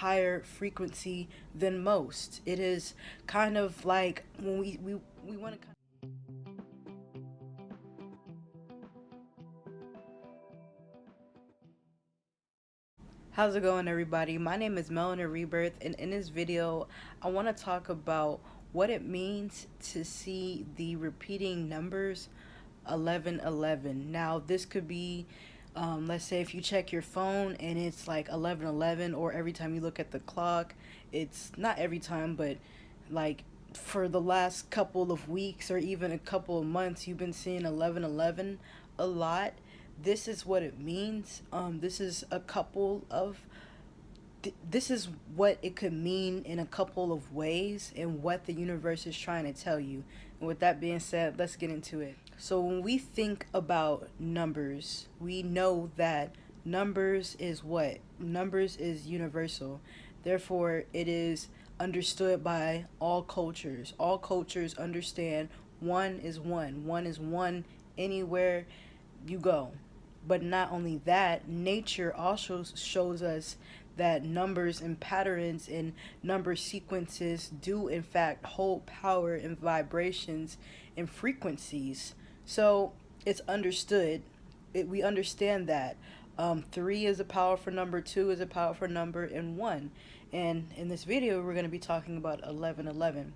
higher frequency than most. It is kind of like when we want to. How's it going, everybody? My name is Melanie Rebirth, and in this video, I want to talk about what it means to see the repeating numbers 1111. Now, this could be, let's say, if you check your phone and it's like 1111, or every time you look at the clock, it's not every time, but like for the last couple of weeks or even a couple of months, you've been seeing 1111 a lot. This is what it means. This is a couple of this is what it could mean in a couple of ways and what the universe is trying to tell you. And with that being said, let's get into it. So when we think about numbers, we know that numbers is what? Numbers is universal. Therefore, it is understood by all cultures. All cultures understand one is one. One is one anywhere you go. But not only that, nature also shows us that numbers and patterns and number sequences do in fact hold power and vibrations and frequencies. So it's understood. We understand that three is a powerful number, two is a powerful number, and one. And in this video, we're going to be talking about 1111.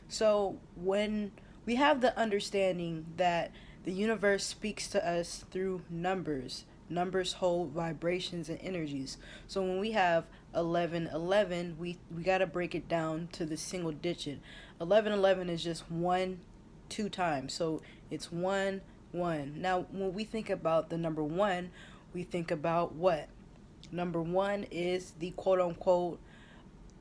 So when we have the understanding that the universe speaks to us through numbers. Numbers hold vibrations and energies. So when we have 1111, we got to break it down to the single digit. 1111 is just one, two times. So it's one, one. Now, when we think about the number one, we think about what? Number one is the quote unquote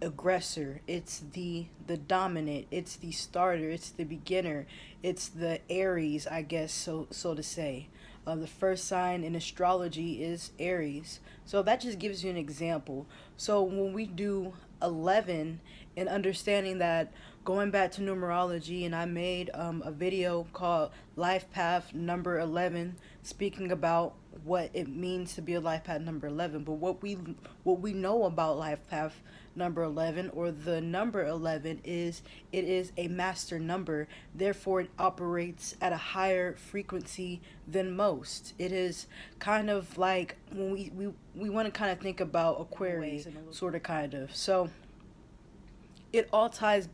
aggressor. It's the dominant, it's the starter, it's the beginner, it's the Aries, I guess, so to say. The first sign in astrology is Aries. So that just gives you an example. So when we do 11 and understanding that, going back to numerology, and I made a video called Life Path Number 11, speaking about what it means to be a life path number 11. But what we know about life path number 11, or the number 11, is it is a master number. Therefore, it operates at a higher frequency than most. It is kind of like when we want to kind of think about Aquarius, sort of, kind of. So it all ties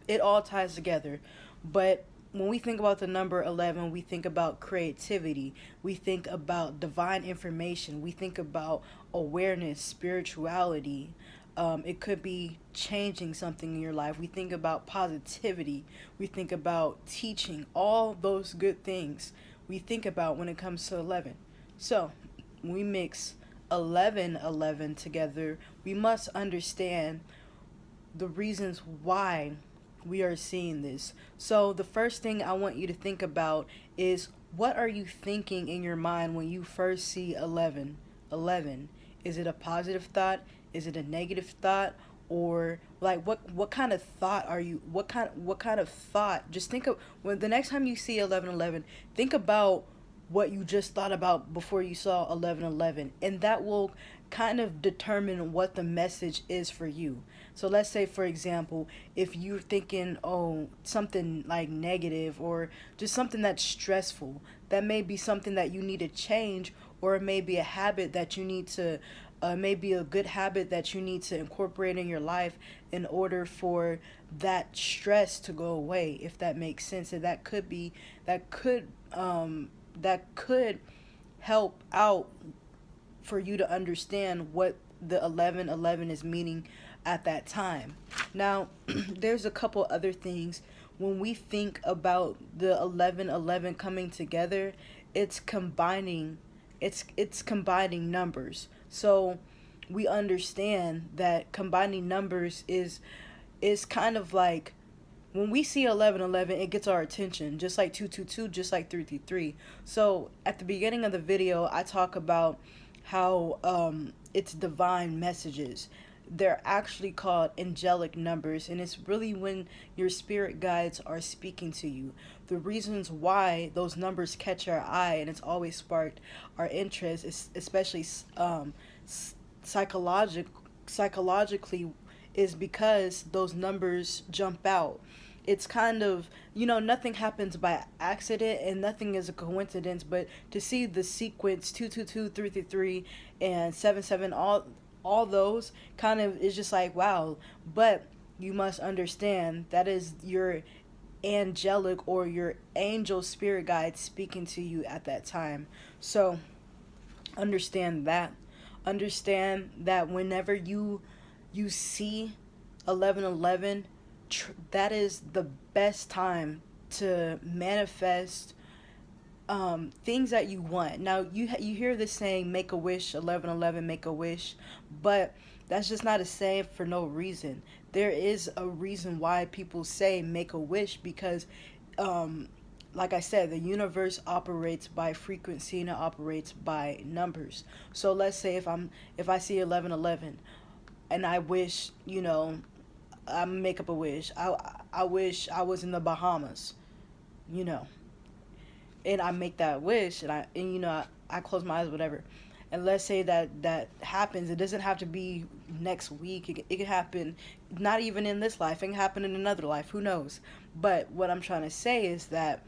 together. But when we think about the number 11, we think about creativity, we think about divine information, we think about awareness, spirituality. It could be changing something in your life. We think about positivity, we think about teaching, all those good things we think about when it comes to 11. So we mix 1111 together, we must understand the reasons why we are seeing this. So the first thing I want you to think about is, what are you thinking in your mind when you first see 11? 11. Is it a positive thought? Is it a negative thought? Or like what kind of thought are you, what kind of thought? Just think of, when the next time you see 1111, think about what you just thought about before you saw 1111, and that will kind of determine what the message is for you. So let's say, for example, if you're thinking, oh, something like negative, or just something that's stressful, that may be something that you need to change, or it may be a habit that you need to maybe a good habit that you need to incorporate in your life in order for that stress to go away, if that makes sense. And that could help out for you to understand what the 1111 is meaning at that time. Now, there's a couple other things. When we think about the 1111 coming together, it's combining it's combining numbers. So we understand that combining numbers is kind of like, when we see 1111, it gets our attention, just like 222, just like 333. So at the beginning of the video, I talk about how it's divine messages. They're actually called angelic numbers, and it's really when your spirit guides are speaking to you. The reasons why those numbers catch our eye and it's always sparked our interest is especially psychologically, is because those numbers jump out. It's kind of, nothing happens by accident and nothing is a coincidence, but to see the sequence 222, 333, and 77, all those kind of is just like wow. But you must understand that is your angelic or your angel spirit guide speaking to you at that time. So understand that. Understand that whenever you see 1111, that is the best time to manifest things that you want. Now you hear this saying, "Make a wish, 1111, make a wish," but that's just not a saying for no reason. There is a reason why people say make a wish because, um, like I said, the universe operates by frequency and it operates by numbers. So let's say if I see 1111 and I wish, I make up a wish. I wish I was in the Bahamas, you know, and I make that wish, I close my eyes, whatever. And let's say that happens. It doesn't have to be next week. It can happen, not even in this life. It can happen in another life. Who knows? But what I'm trying to say is that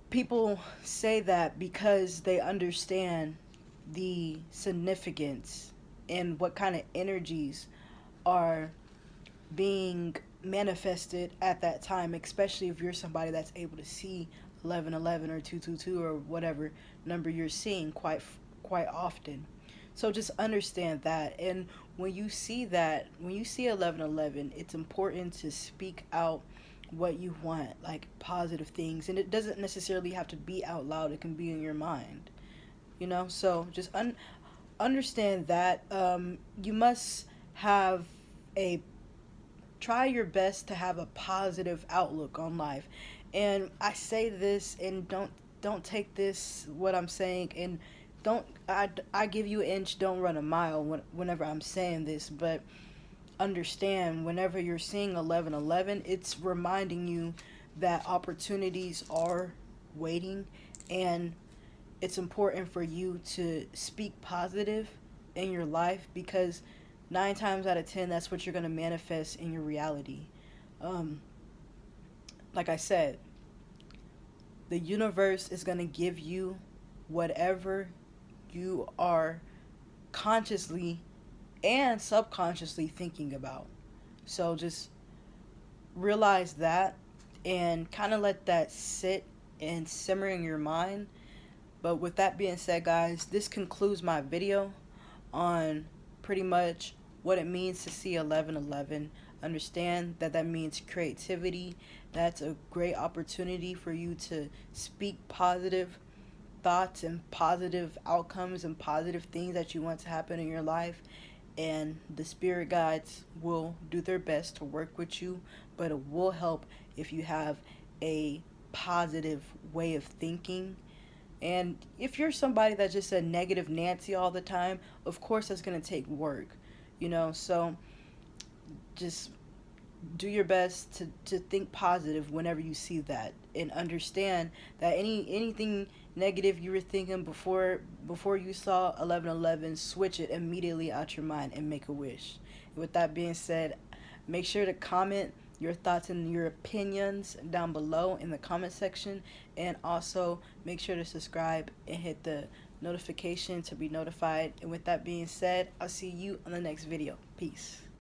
people say that because they understand the significance and what kind of energies are being manifested at that time, especially if you're somebody that's able to see 1111 or 222 or whatever number you're seeing quite often. So just understand that. And when you see 1111, it's important to speak out what you want, like positive things. And it doesn't necessarily have to be out loud, it can be in your mind, So just understand that you must have a try your best to have a positive outlook on life. And I say this, and don't take this what I'm saying, and don't I give you an inch, don't run a mile whenever I'm saying this, but understand whenever you're seeing 1111, it's reminding you that opportunities are waiting, and it's important for you to speak positive in your life because 9 times out of 10, that's what you're going to manifest in your reality. Um, like I said, the universe is going to give you whatever you are consciously and subconsciously thinking about. So just realize that and kind of let that sit and simmer in your mind. But with that being said, guys, this concludes my video on pretty much what it means to see 1111. Understand that that means creativity. That's a great opportunity for you to speak positive thoughts and positive outcomes and positive things that you want to happen in your life. And the spirit guides will do their best to work with you, but it will help if you have a positive way of thinking. And if you're somebody that's just a negative Nancy all the time, of course that's going to take work, So just do your best to think positive whenever you see that, and understand that anything negative you were thinking before you saw 1111, switch it immediately out your mind and make a wish. And with that being said, make sure to comment your thoughts and your opinions down below in the comment section, and also make sure to subscribe and hit the notification to be notified. And with that being said, I'll see you on the next video. Peace.